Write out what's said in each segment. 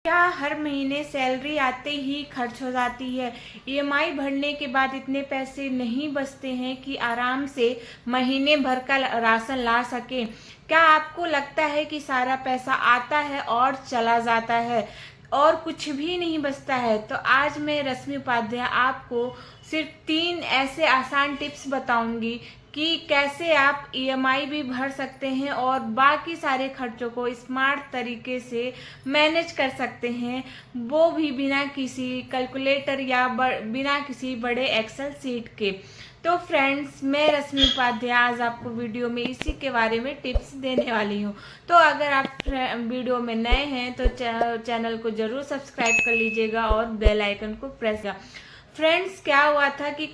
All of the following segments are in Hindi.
क्या हर महीने सैलरी आते ही खर्च हो जाती है? ईएमआई भरने के बाद इतने पैसे नहीं बचते हैं कि आराम से महीने भर का राशन ला सके? क्या आपको लगता है कि सारा पैसा आता है और चला जाता है और कुछ भी नहीं बचता है? तो आज मैं रश्मि उपाध्याय आपको सिर्फ 3 ऐसे आसान टिप्स बताऊंगी कि कैसे आप ईएमआई भी भर सकते हैं और बाकी सारे खर्चों को स्मार्ट तरीके से मैनेज कर सकते हैं, वो भी बिना किसी कैलकुलेटर या बिना किसी बड़े एक्सेल सीट के। तो फ्रेंड्स, मैं रश्मि उपाध्याय आज आपको वीडियो में इसी के बारे में टिप्स देने वाली हूँ। तो अगर आप वीडियो में नए हैं तो चैनल को जरूर सब्सक्राइब कर लीजिएगा और बेल आइकन को प्रेस कर। फ्रेंड्स, क्या हुआ था कि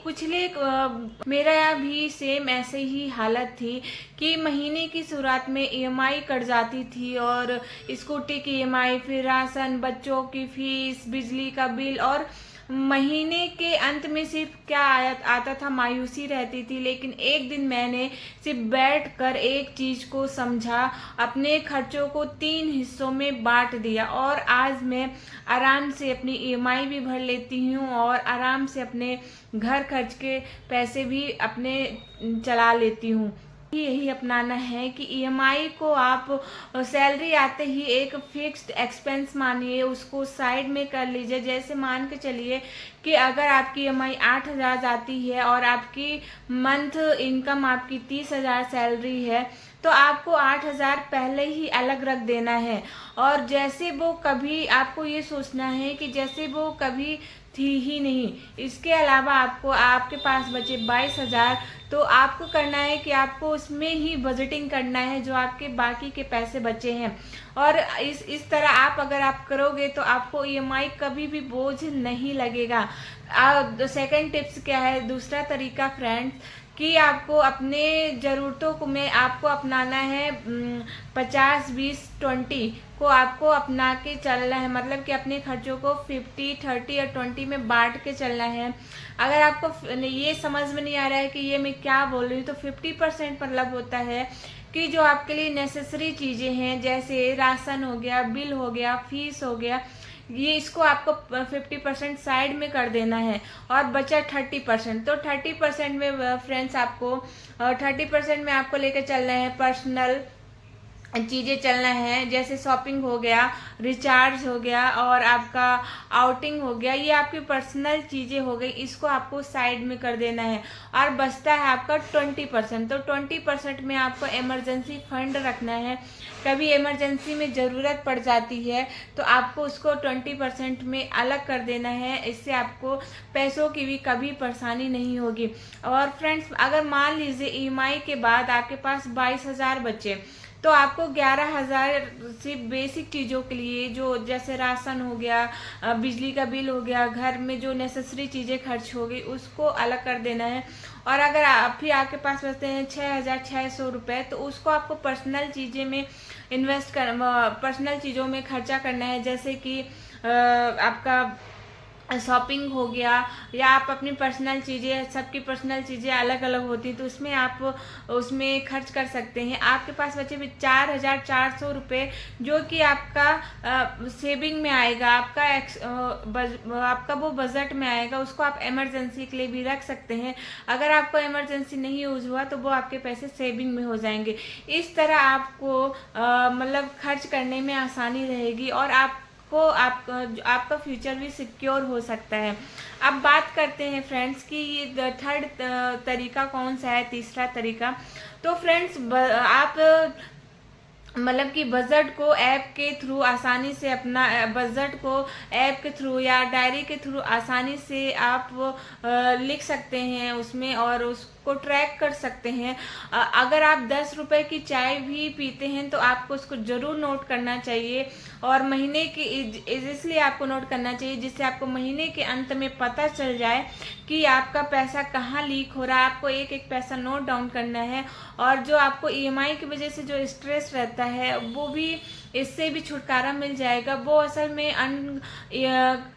मेरा भी सेम ऐसे ही हालत थी कि महीने की शुरुआत में ईएमआई कट जाती थी और स्कूटी की ईएमआई, फिर राशन, बच्चों की फीस, बिजली का बिल, और महीने के अंत में सिर्फ क्या आता था, मायूसी रहती थी। लेकिन एक दिन मैंने सिर्फ बैठकर एक चीज को समझा, अपने खर्चों को 3 हिस्सों में बांट दिया और आज मैं आराम से अपनी ईएमआई भी भर लेती हूँ और आराम से अपने घर खर्च के पैसे भी अपने चला लेती हूँ। यही अपनाना है कि ईएमआई को आप सैलरी आते ही एक फिक्स्ड एक्सपेंस मानिए, उसको साइड में कर लीजिए। जैसे मान के चलिए कि अगर आपकी ईएमआई 8,000 जाती है और आपकी मंथ इनकम आपकी 30,000 सैलरी है, तो आपको 8,000 पहले ही अलग रख देना है। और जैसे वो कभी, आपको ये सोचना है कि जैसे वो कभी थी ही नहीं। इसके अलावा आपको, आपके पास बचे 22,000, तो आपको करना है कि आपको उसमें ही बजटिंग करना है जो आपके बाकी के पैसे बचे हैं। और इस तरह अगर आप करोगे तो आपको ईएमआई कभी भी बोझ नहीं लगेगा। सेकंड टिप्स क्या है, दूसरा तरीका फ्रेंड्स, कि आपको अपने ज़रूरतों को में आपको अपनाना है 50-20-20 को आपको अपना के चलना है। मतलब कि अपने खर्चों को 50, 30 और 20 में बांट के चलना है। अगर आपको ये समझ में नहीं आ रहा है कि ये मैं क्या बोल रही हूँ, तो 50% मतलब होता है कि जो आपके लिए नेसेसरी चीज़ें हैं, जैसे राशन हो गया, बिल हो गया, फीस हो गया, ये इसको आपको 50% साइड में कर देना है और बचा 30%। तो 30% में फ्रेंड्स आपको 30% में आपको लेकर चलना है पर्सनल चीज़ें चलना है, जैसे शॉपिंग हो गया, रिचार्ज हो गया और आपका आउटिंग हो गया। ये आपकी पर्सनल चीज़ें हो गई, इसको आपको साइड में कर देना है। और बचता है आपका 20%। तो 20% में आपको इमरजेंसी फंड रखना है। कभी इमरजेंसी में ज़रूरत पड़ जाती है तो आपको उसको 20% में अलग कर देना है। इससे आपको पैसों की भी कभी परेशानी नहीं होगी। और फ्रेंड्स, अगर मान लीजिए ईएमआई के बाद आपके पास 22,000 बचे, तो आपको 11,000 सिर्फ बेसिक चीज़ों के लिए, जो जैसे राशन हो गया, बिजली का बिल हो गया, घर में जो नेसेसरी चीज़ें खर्च हो गई, उसको अलग कर देना है। और अगर फिर आपके पास बचते हैं 6,600 रुपये, तो उसको आपको पर्सनल चीज़ें में पर्सनल चीज़ों में खर्चा करना है। जैसे कि आपका शॉपिंग हो गया, या आप अपनी पर्सनल चीज़ें, सबकी पर्सनल चीज़ें अलग अलग होती हैं, तो उसमें आप उसमें खर्च कर सकते हैं। आपके पास बचे भी 4,400 रुपये, जो कि आपका सेविंग में आएगा, आपका वो बजट में आएगा। उसको आप इमरजेंसी के लिए भी रख सकते हैं। अगर आपको इमरजेंसी नहीं यूज हुआ तो वो आपके पैसे सेविंग में हो जाएंगे। इस तरह आपको मतलब खर्च करने में आसानी रहेगी और आपका फ्यूचर भी सिक्योर हो सकता है। अब बात करते हैं फ्रेंड्स कि ये थर्ड तरीका कौन सा है, तीसरा तरीका। तो फ्रेंड्स, आप मतलब कि बजट को ऐप के थ्रू आसानी से, अपना बजट को ऐप के थ्रू या डायरी के थ्रू आसानी से आप लिख सकते हैं उसमें और उसको ट्रैक कर सकते हैं। अगर आप 10 रुपए की चाय भी पीते हैं तो आपको उसको जरूर नोट करना चाहिए। और महीने की इसलिए आपको नोट करना चाहिए जिससे आपको महीने के अंत में पता चल जाए कि आपका पैसा कहाँ लीक हो रहा है। आपको एक एक पैसा नोट डाउन करना है और जो आपको ईएमआई की वजह से जो स्ट्रेस रहता है वो भी इससे भी छुटकारा मिल जाएगा। वो असल में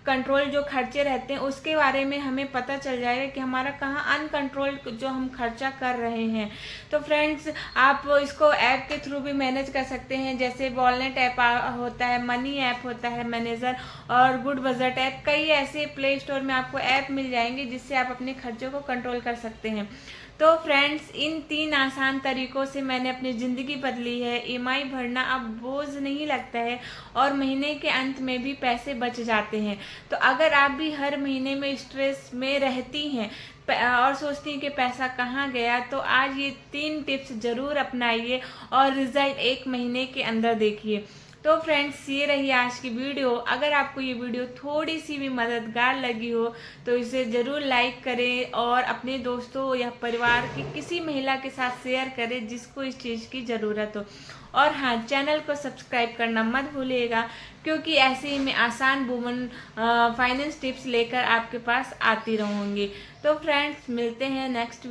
कंट्रोल जो खर्चे रहते हैं उसके बारे में हमें पता चल जाएगा कि हमारा कहाँ अनकंट्रोल जो हम खर्चा कर रहे हैं। तो फ्रेंड्स, आप इसको ऐप के थ्रू भी मैनेज कर सकते हैं, जैसे वॉलनेट ऐप होता है, मनी ऐप होता है मैनेजर, और गुड बजट ऐप। कई ऐसे प्ले स्टोर में आपको ऐप मिल जाएंगे जिससे आप अपने खर्चों को कंट्रोल कर सकते हैं। तो फ्रेंड्स, इन 3 आसान तरीकों से मैंने अपनी ज़िंदगी बदली है। ईएमआई भरना अब बोझ नहीं लगता है और महीने के अंत में भी पैसे बच जाते हैं। तो अगर आप भी हर महीने में स्ट्रेस में रहती हैं और सोचती हैं कि पैसा कहाँ गया, तो आज ये 3 टिप्स ज़रूर अपनाइए और रिजल्ट 1 महीने के अंदर देखिए। तो फ्रेंड्स, ये रही आज की वीडियो। अगर आपको ये वीडियो थोड़ी सी भी मददगार लगी हो तो इसे ज़रूर लाइक करें और अपने दोस्तों या परिवार की किसी महिला के साथ शेयर करें जिसको इस चीज़ की ज़रूरत हो। और हाँ, चैनल को सब्सक्राइब करना मत भूलिएगा, क्योंकि ऐसे ही मैं आसान वुमन फाइनेंस टिप्स लेकर आपके पास आती रहूँगी। तो फ्रेंड्स, मिलते हैं नेक्स्ट